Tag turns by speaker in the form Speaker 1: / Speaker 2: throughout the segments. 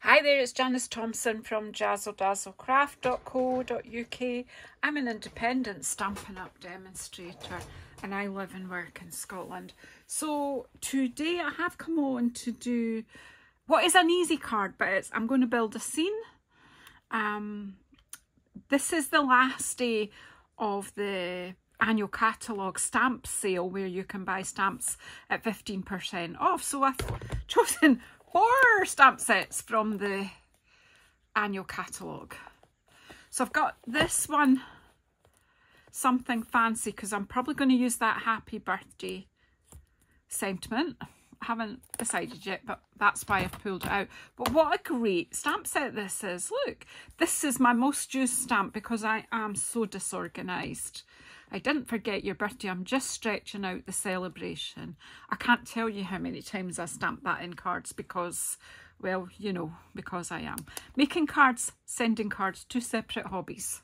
Speaker 1: Hi there, it's Janice Thompson from JazzleDazzleCraft.co.uk. I'm an independent Stampin' Up demonstrator and I live and work in Scotland. So today I have come on to do what is an easy card, but I'm going to build a scene. This is the last day of the annual catalogue stamp sale where you can buy stamps at 15% off. So I've chosen 4 stamp sets from the annual catalogue. So I've got this one, Something Fancy, because I'm probably going to use that happy birthday sentiment. I haven't decided yet, but that's why I've pulled it out. But what a great stamp set this is. Look, this is my most used stamp because I am so disorganised. I didn't forget your birthday. I'm just stretching out the celebration. I can't tell you how many times I stamped that in cards because, well, you know, because I am. Making cards, sending cards, 2 separate hobbies.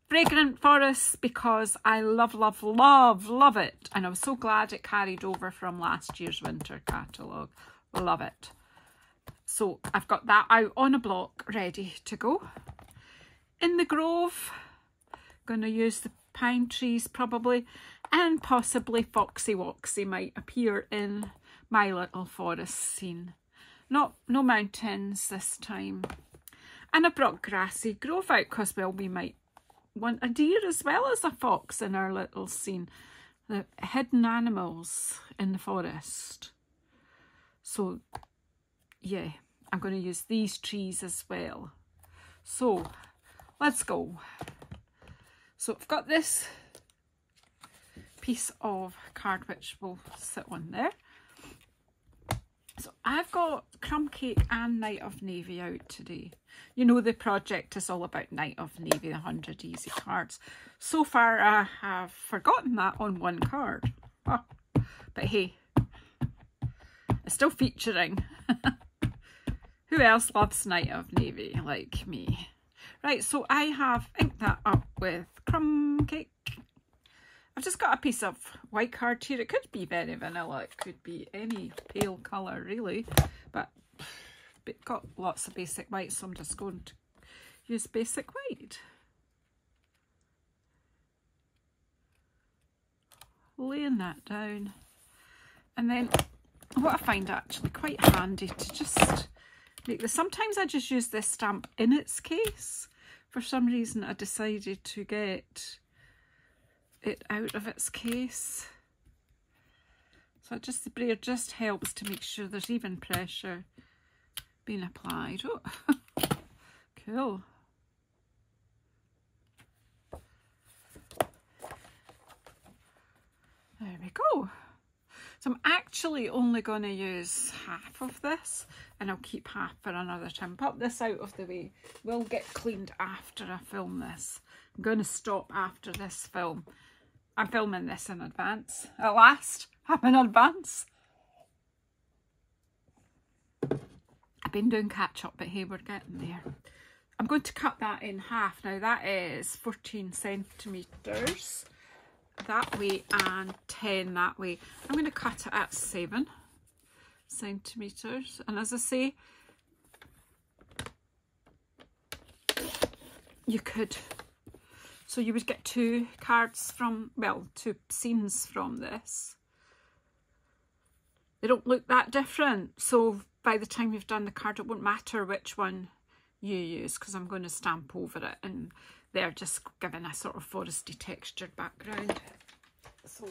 Speaker 1: Fragrant Forest because I love, love, love, love it. And I was so glad it carried over from last year's winter catalogue. Love it. So I've got that out on a block ready to go. In the Grove, going to use the pine trees probably, and possibly Foxy Woxy might appear in my little forest scene. No mountains this time. And I brought Grassy Grove out because, well, we might want a deer as well as a fox in our little scene. The hidden animals in the forest. So, yeah, I'm going to use these trees as well. So, let's go. So I've got this piece of card which will sit on there. So I've got Crumb Cake and Night of Navy out today. You know the project is all about Night of Navy, the 100 easy cards. So far I have forgotten that on one card. Oh, but hey, it's still featuring. Who else loves Night of Navy like me? Right, so I have inked that up with Crumb Cake. I've just got a piece of white card here. It could be very vanilla. It could be any pale colour, really. But it got lots of basic white, so I'm just going to use basic white. Laying that down. And then what I find actually quite handy to just make this. Sometimes I just use this stamp in its case. For some reason I decided to get it out of its case. So the brayer just helps to make sure there's even pressure being applied. Oh, cool. There we go. So I'm actually only going to use half of this and I'll keep half for another time. Pop this out of the way. We'll get cleaned after I film this. I'm going to stop after this film. I'm filming this in advance. At last, I'm in advance. I've been doing catch up, but hey, we're getting there. I'm going to cut that in half. Now that is 14 centimetres. That way and 10 that way. I'm going to cut it at 7 centimetres, and as I say, you could, so you would get 2 cards from, well, 2 scenes from this. They don't look that different, so by the time you've done the card it won't matter which one you use because I'm going to stamp over it and they're just giving a sort of foresty textured background. So,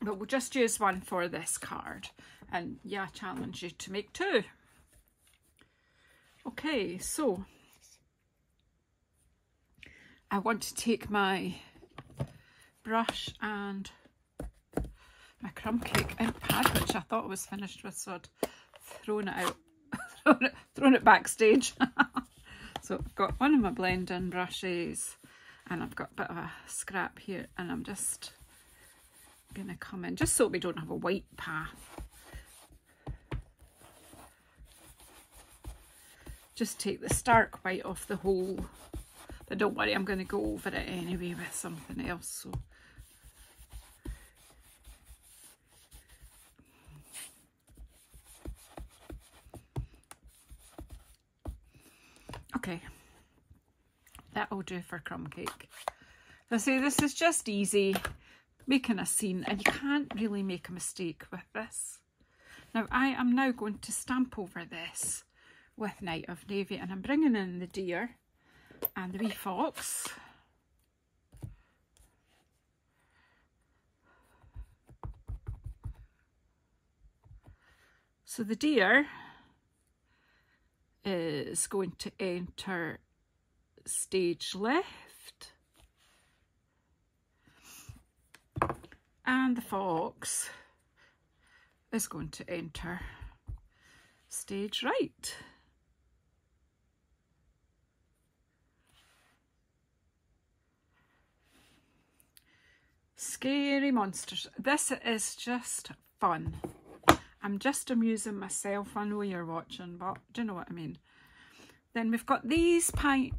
Speaker 1: but we'll just use one for this card, and yeah, I challenge you to make 2. Okay, so I want to take my brush and my Crumb Cake ink pad, which I thought was finished with, so I'd thrown it out, thrown it backstage. So I've got one of my blending brushes and I've got a bit of a scrap here, and I'm just going to come in just so we don't have a white path. Just take the stark white off the whole, but don't worry, I'm going to go over it anyway with something else. So Okay, that'll do for crumb cake. I say this is just easy, making a scene, and you can't really make a mistake with this. Now I am now going to stamp over this with Night of Navy, and I'm bringing in the deer and the wee fox. So the deer is going to enter stage left, and the fox is going to enter stage right. Scary monsters. This is just fun. I'm just amusing myself. I know you're watching, but do you know what I mean? Then we've got these pine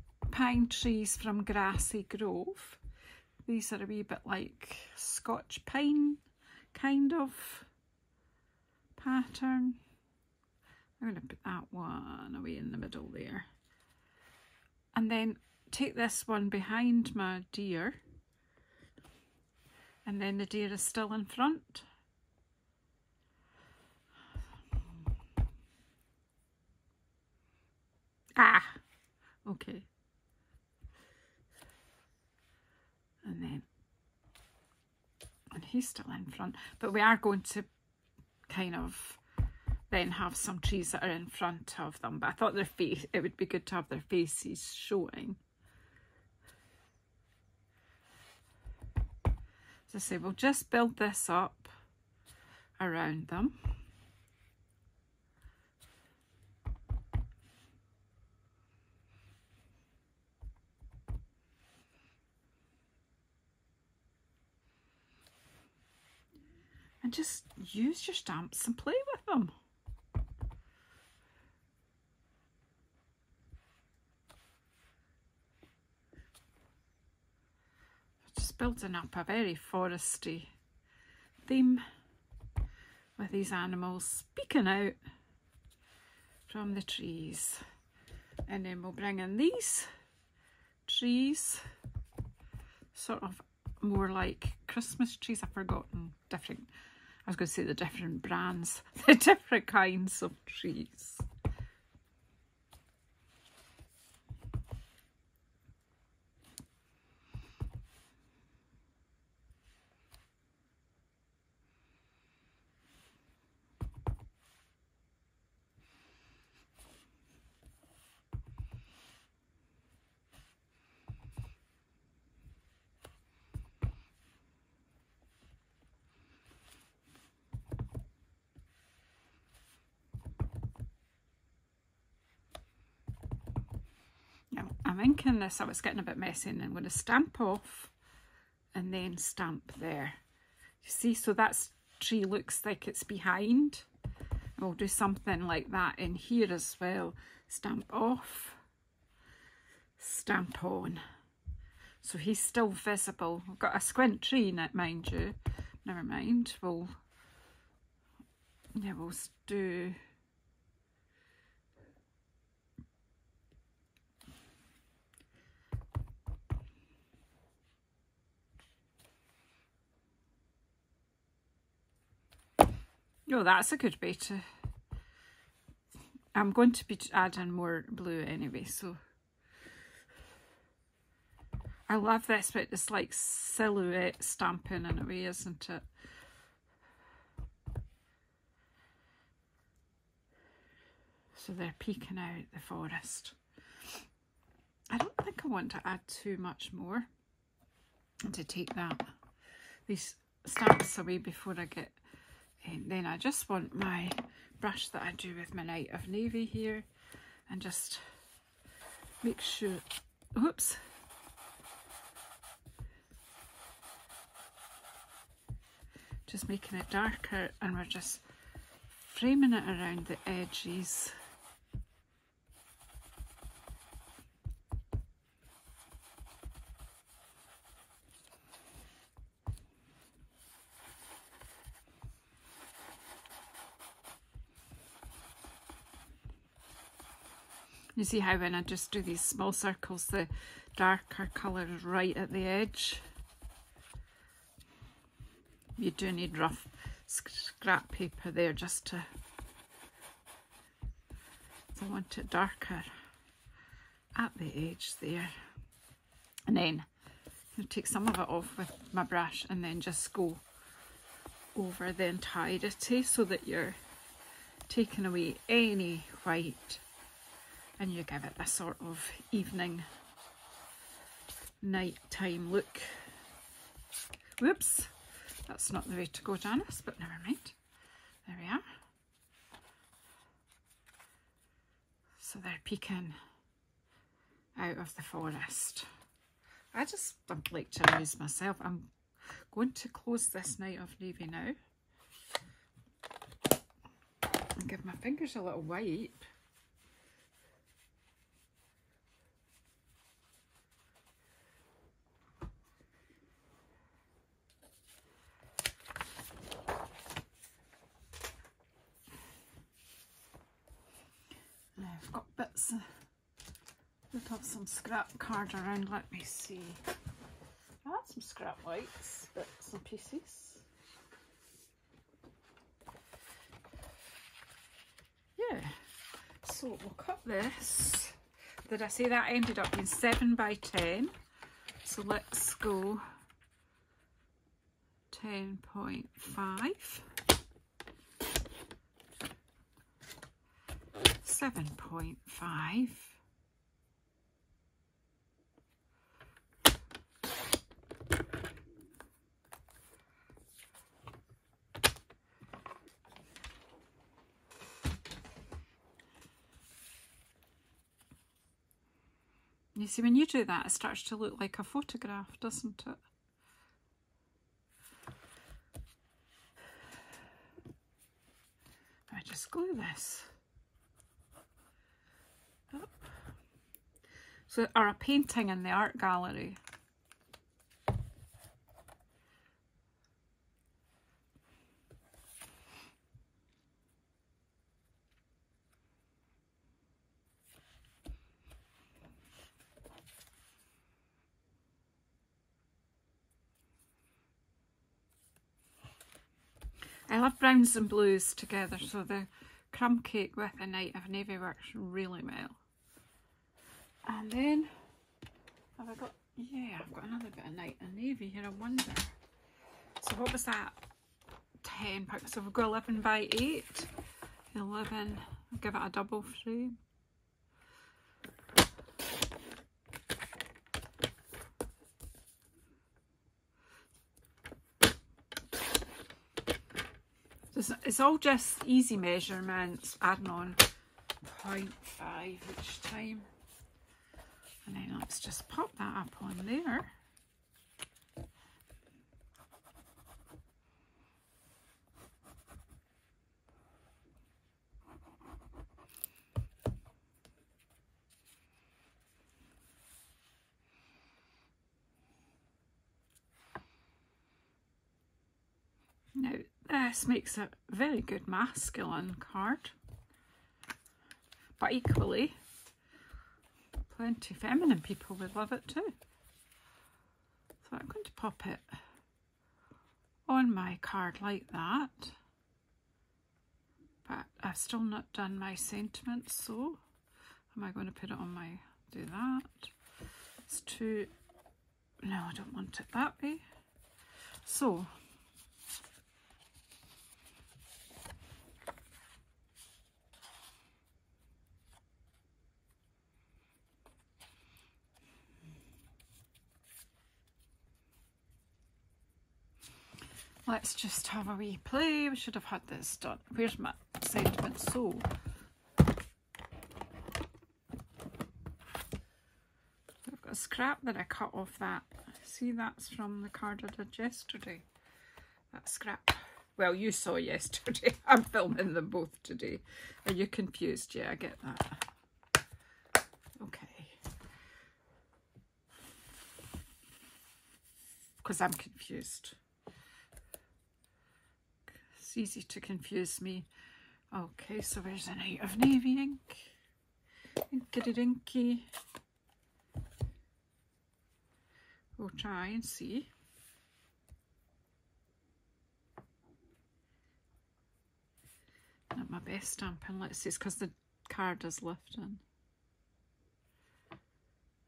Speaker 1: trees from Grassy Grove. These are a wee bit like Scotch pine kind of pattern. I'm going to put that one away in the middle there. And then take this one behind my deer. And then the deer is still in front. Ah, okay. And he's still in front, but we are going to kind of then have some trees that are in front of them, but I thought it would be good to have their faces showing. As I say, we'll just build this up around them. And just use your stamps and play with them. Just building up a very foresty theme with these animals peeking out from the trees. And then we'll bring in these trees, sort of more like Christmas trees. I've forgotten different, I was going to say the different brands, the different kinds of trees. I'm inking this, I was getting a bit messy, and I'm going to stamp off and then stamp there. You see, so that tree looks like it's behind. We'll do something like that in here as well. Stamp off, stamp on. So he's still visible. We've got a squint tree, mind you. Never mind. We'll do... Oh, that's a good way to... I'm going to be adding more blue anyway, so... I love this, but it's like silhouette stamping in a way, isn't it? So they're peeking out the forest. I don't think I want to add too much more to take these stamps away before I get... And then I just want my brush that I do with my Night of Navy here, and just make sure, oops, just making it darker, and we're just framing it around the edges. You see how when I just do these small circles, the darker colour is right at the edge. You do need rough scrap paper there just to, I want it darker at the edge there. And then I'll take some of it off with my brush and then just go over the entirety so that you're taking away any white and you give it a sort of evening nighttime look. Whoops, that's not the way to go, Janice, but never mind. There we are. So they're peeking out of the forest. I just don't like to amuse myself. I'm going to close this Night of Navy now and give my fingers a little wipe. I've got bits of some scrap card around. Let me see. I had some scrap whites, bits and pieces. Yeah. So we'll cut this. Did I say that ended up being 7 by 10? So let's go 10.5. 7.5. You see, when you do that, it starts to look like a photograph, doesn't it? I just glue this up. So, or a painting in the art gallery. I love browns and blues together, so the crumb cake with the Night of Navy works really well. And then, have I got, yeah, I've got another bit of Night of Navy here, I wonder. So what was that? 10 pounds, so we've got 11 by 8. 11, I'll give it a double frame. It's all just easy measurements, adding on 0.5 each time. And then let's just pop that up on there. Now, this makes a very good masculine card, but equally, plenty feminine people would love it too. So I'm going to pop it on my card like that, but I've still not done my sentiments, so am I going to put it on my, do that? It's too, no, I don't want it that way. So, let's just have a wee play. We should have had this done. Where's my sentiment? So, I've got a scrap that I cut off that. See, that's from the card I did yesterday. That scrap. Well, you saw yesterday. I'm filming them both today. Are you confused? Yeah, I get that. Okay. Because I'm confused. It's easy to confuse me. Okay, so where's the Night of Navy ink? Dinky dinky. We'll try and see. Not my best stamping, let's see, it's because the card is lifting.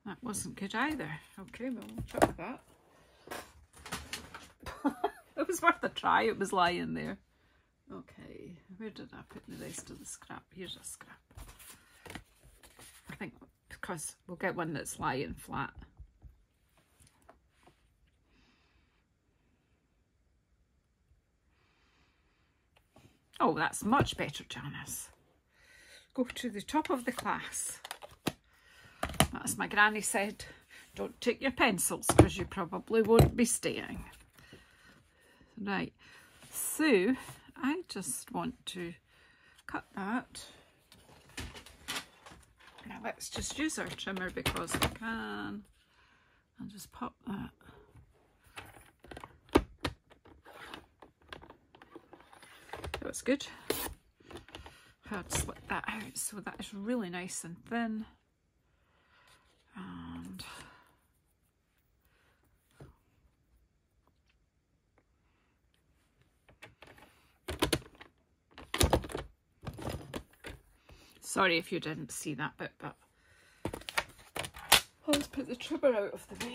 Speaker 1: That wasn't good either. Okay, well, we'll chuck that. It was worth a try, it was lying there. Okay, where did I put the rest of the scrap? Here's a scrap. I think because we'll get one that's lying flat. Oh, that's much better, Janice. Go to the top of the class. As my granny said, don't take your pencils because you probably won't be staying. Right, so I just want to cut that. Now let's just use our trimmer because we can. I'll just pop that. That's good. I'll slit that out so that is really nice and thin. And sorry if you didn't see that bit, but let's put the trimmer out of the way.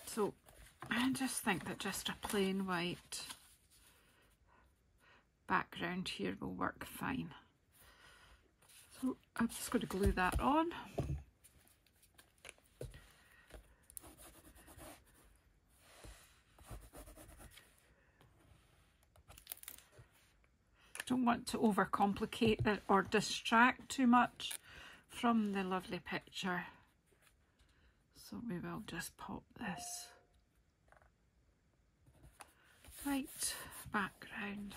Speaker 1: So I just think that just a plain white background here will work fine. So I'm just going to glue that on. Don't want to overcomplicate it or distract too much from the lovely picture. So we will just pop this white background.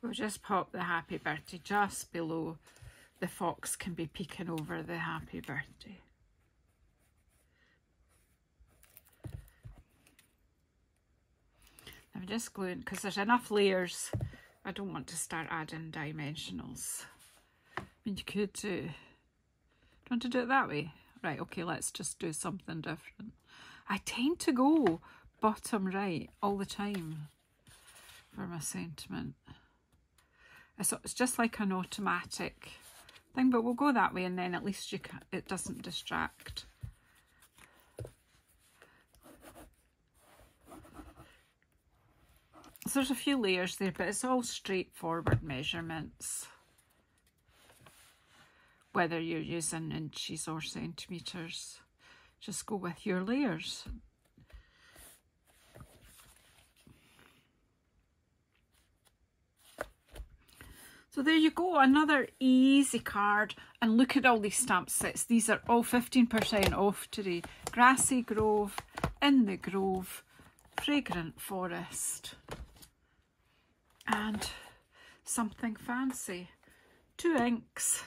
Speaker 1: We'll just pop the happy birthday just below the fox can be peeking over the happy birthday. I'm just gluing because there's enough layers. I don't want to start adding dimensionals. I mean, you could do. Do you want to do it that way? Right, okay, let's just do something different. I tend to go bottom right all the time for my sentiment. So it's just like an automatic thing, but we'll go that way and then at least it doesn't distract. So there's a few layers there, but it's all straightforward measurements. Whether you're using inches or centimetres, just go with your layers. So there you go, another easy card. And look at all these stamp sets. These are all 15% off today. Grassy Grove, in the Grove, Fragrant Forest. And something fancy. 2 inks.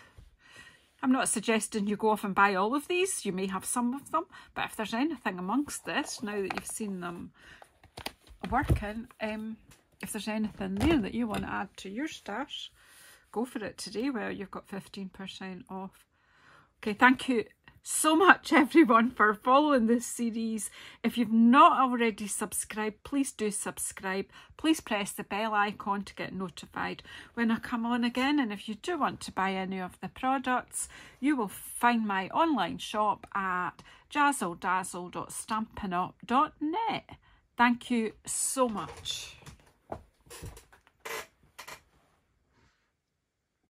Speaker 1: I'm not suggesting you go off and buy all of these. You may have some of them. But if there's anything amongst this, now that you've seen them working, if there's anything there that you want to add to your stash, go for it today where you've got 15% off. Okay, thank you so much everyone for following this series. If you've not already subscribed, please do subscribe. Please press the bell icon to get notified when I come on again. And if you do want to buy any of the products, you will find my online shop at JazzleDazzle.stampinup.net. Thank you so much.